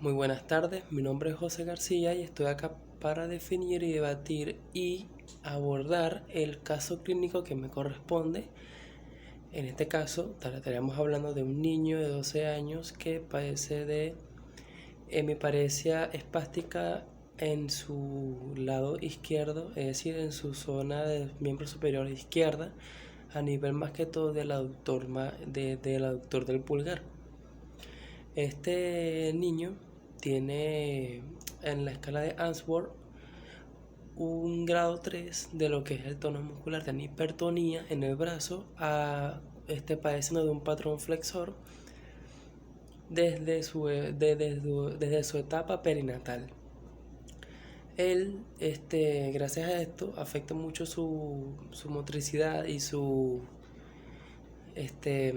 Muy buenas tardes, mi nombre es José García y estoy acá para definir y debatir y abordar el caso clínico que me corresponde. En este caso, estaríamos hablando de un niño de 12 años que padece de hemiparesia espástica en su lado izquierdo, es decir, en su zona del miembro superior izquierda, a nivel más que todo del del aductor del pulgar. Este niño tiene en la escala de Answorth un grado 3 de lo que es el tono muscular, tiene hipertonía en el brazo, padeciendo de un patrón flexor desde su etapa perinatal. Él, gracias a esto, afecta mucho su motricidad y este,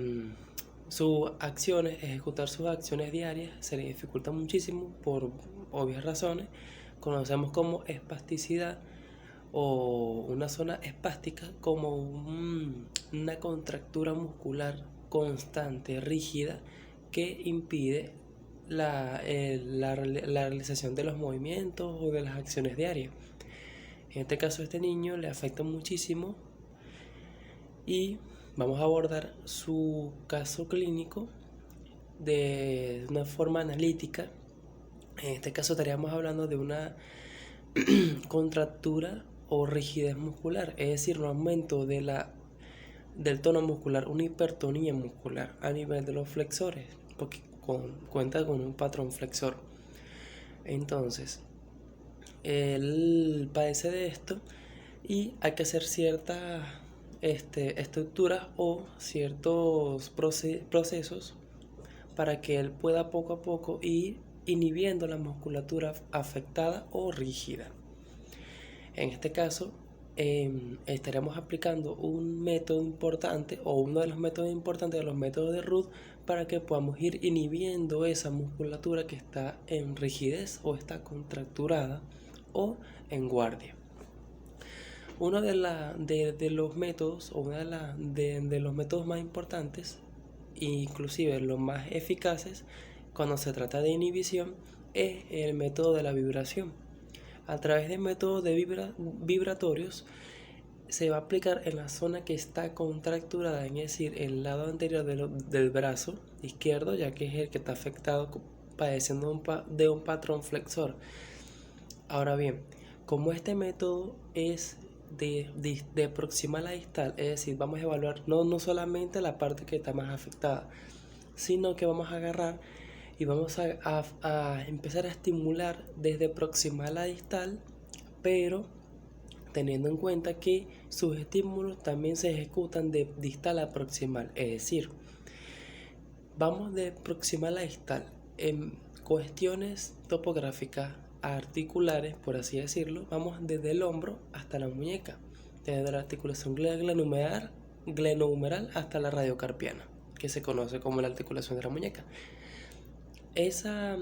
sus acciones, ejecutar sus acciones diarias se le dificulta muchísimo por obvias razones. Conocemos como espasticidad o una zona espástica como una contractura muscular constante, rígida, que impide la realización de los movimientos o de las acciones diarias. En este caso, a este niño le afecta muchísimo y vamos a abordar su caso clínico de una forma analítica. En este caso estaríamos hablando de una contractura o rigidez muscular, es decir, un aumento del tono muscular, una hipertonía muscular a nivel de los flexores, porque cuenta con un patrón flexor. Entonces, él padece de esto y hay que hacer ciertas estructuras o ciertos procesos para que él pueda poco a poco ir inhibiendo la musculatura afectada o rígida. En este caso, estaremos aplicando un método importante o uno de los métodos importantes de los métodos de Rudd para que podamos ir inhibiendo esa musculatura que está en rigidez o está contracturada o en guardia. Uno de los métodos o de los métodos más importantes, inclusive los más eficaces cuando se trata de inhibición, es el método de la vibración. A través de métodos vibratorios se va a aplicar en la zona que está contracturada, es decir, el lado anterior del brazo izquierdo, ya que es el que está afectado padeciendo de un patrón flexor. Ahora bien, como este método es de proximal a distal, es decir, vamos a evaluar no solamente la parte que está más afectada, sino que vamos a agarrar y vamos a empezar a estimular desde proximal a distal, pero teniendo en cuenta que sus estímulos también se ejecutan de distal a proximal, es decir, vamos de proximal a distal en cuestiones topográficas articulares, por así decirlo. Vamos desde el hombro hasta la muñeca, desde la articulación glenohumeral hasta la radiocarpiana, que se conoce como la articulación de la muñeca. Esa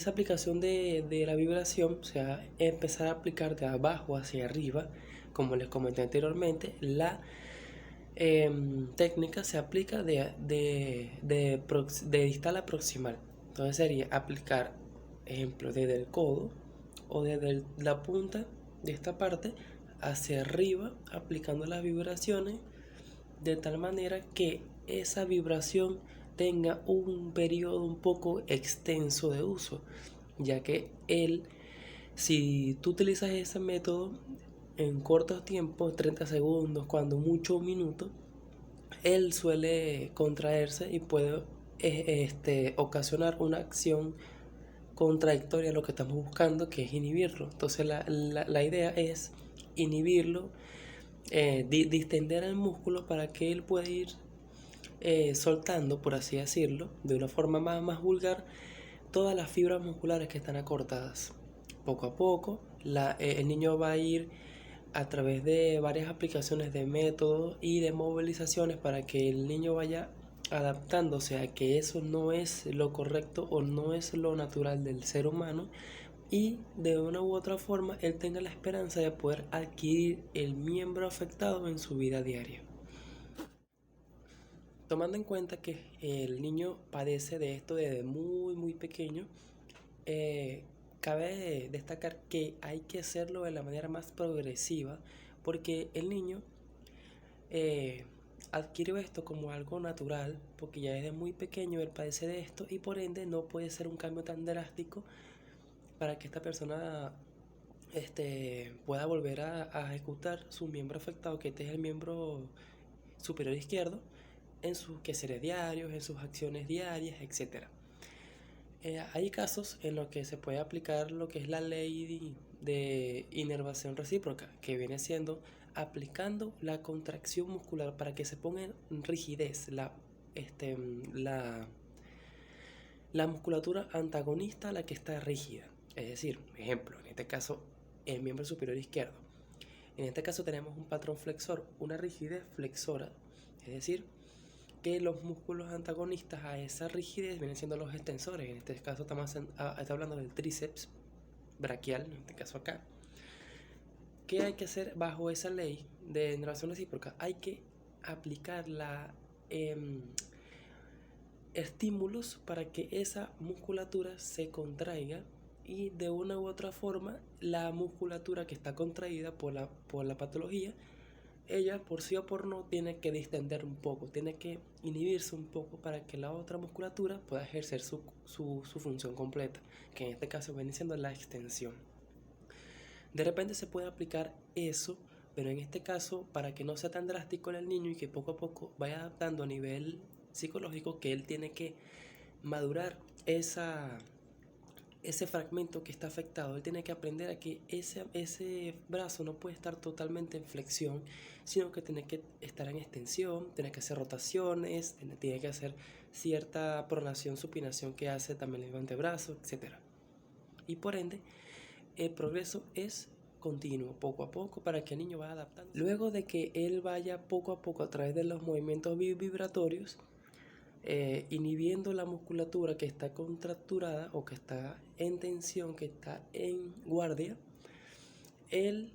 aplicación de la vibración se va a empezar a aplicar de abajo hacia arriba, como les comenté anteriormente. La técnica se aplica de distal a proximal. Entonces sería aplicar, ejemplo, desde el codo o desde la punta de esta parte hacia arriba, aplicando las vibraciones de tal manera que esa vibración tenga un periodo un poco extenso de uso, ya que si tú utilizas ese método en cortos tiempos, 30 segundos, cuando mucho un minuto, él suele contraerse y puede ocasionar una acción contradictoria a lo que estamos buscando, que es inhibirlo. Entonces la idea es inhibirlo, distender el músculo para que él pueda ir soltando, por así decirlo, de una forma más vulgar, todas las fibras musculares que están acortadas. Poco a poco, el niño va a ir a través de varias aplicaciones de métodos y de movilizaciones para que el niño vaya adaptándose a que eso no es lo correcto o no es lo natural del ser humano, y de una u otra forma él tenga la esperanza de poder adquirir el miembro afectado en su vida diaria. Tomando en cuenta que el niño padece de esto desde muy pequeño, cabe destacar que hay que hacerlo de la manera más progresiva, porque el niño eh, adquiere esto como algo natural, porque ya desde muy pequeño él padece de esto y por ende no puede ser un cambio tan drástico para que esta persona pueda volver a ejecutar su miembro afectado, que este es el miembro superior izquierdo, en sus quehaceres diarios, en sus acciones diarias, etc. Hay casos en los que se puede aplicar lo que es la ley de inervación recíproca, que viene siendo aplicando la contracción muscular para que se ponga en rigidez la, la musculatura antagonista a la que está rígida. Es decir, ejemplo, en este caso, el miembro superior izquierdo. En este caso tenemos un patrón flexor, una rigidez flexora, es decir, que los músculos antagonistas a esa rigidez vienen siendo los extensores. En este caso estamos hablando del tríceps braquial, en este caso acá. ¿Qué hay que hacer bajo esa ley de inervación recíproca? Hay que aplicar estímulos para que esa musculatura se contraiga y de una u otra forma la musculatura que está contraída por la patología, ella por sí o por no tiene que distender un poco, tiene que inhibirse un poco para que la otra musculatura pueda ejercer su función completa, que en este caso viene siendo la extensión. De repente se puede aplicar eso, pero en este caso, para que no sea tan drástico en el niño y que poco a poco vaya adaptando a nivel psicológico, que él tiene que madurar ese fragmento que está afectado, él tiene que aprender a que ese brazo no puede estar totalmente en flexión, sino que tiene que estar en extensión, tiene que hacer rotaciones, tiene que hacer cierta pronación, supinación que hace también el antebrazo, etc. Y por ende, el progreso es continuo, poco a poco, para que el niño vaya adaptando. Luego de que él vaya poco a poco a través de los movimientos vibratorios, inhibiendo la musculatura que está contracturada o que está en tensión, que está en guardia, él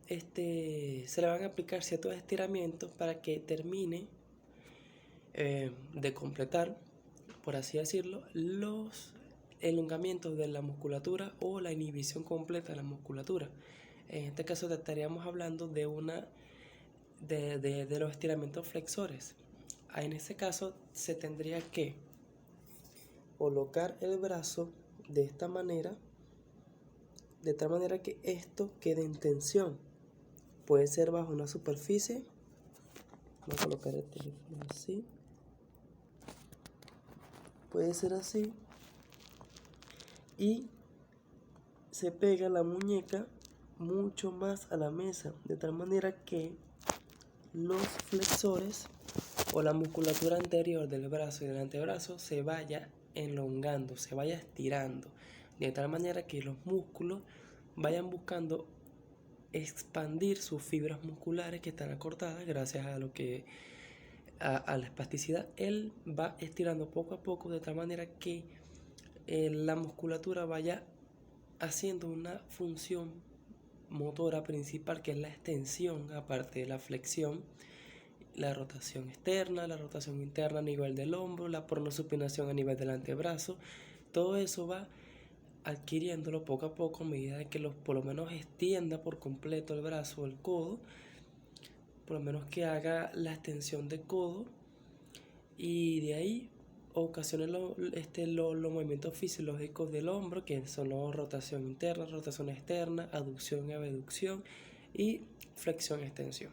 se le van a aplicar ciertos estiramientos para que termine de completar, por así decirlo, los elongamientos de la musculatura o la inhibición completa de la musculatura. En este caso estaríamos hablando de los estiramientos flexores. En ese caso se tendría que colocar el brazo de esta manera, de tal manera que esto quede en tensión. Puede ser bajo una superficie. Voy a colocar el teléfono así. Puede ser así. Y se pega la muñeca mucho más a la mesa, de tal manera que los flexores o la musculatura anterior del brazo y del antebrazo se vaya elongando, se vaya estirando, de tal manera que los músculos vayan buscando expandir sus fibras musculares que están acortadas gracias a la espasticidad. Él va estirando poco a poco de tal manera que la musculatura vaya haciendo una función motora principal, que es la extensión, aparte de la flexión, la rotación externa, la rotación interna a nivel del hombro, la pronosupinación a nivel del antebrazo. Todo eso va adquiriéndolo poco a poco a medida de que por lo menos extienda por completo el brazo o el codo, por lo menos que haga la extensión de codo, y de ahí ocasione los movimientos fisiológicos del hombro, que son la rotación interna, rotación externa, aducción y abducción y flexión extensión.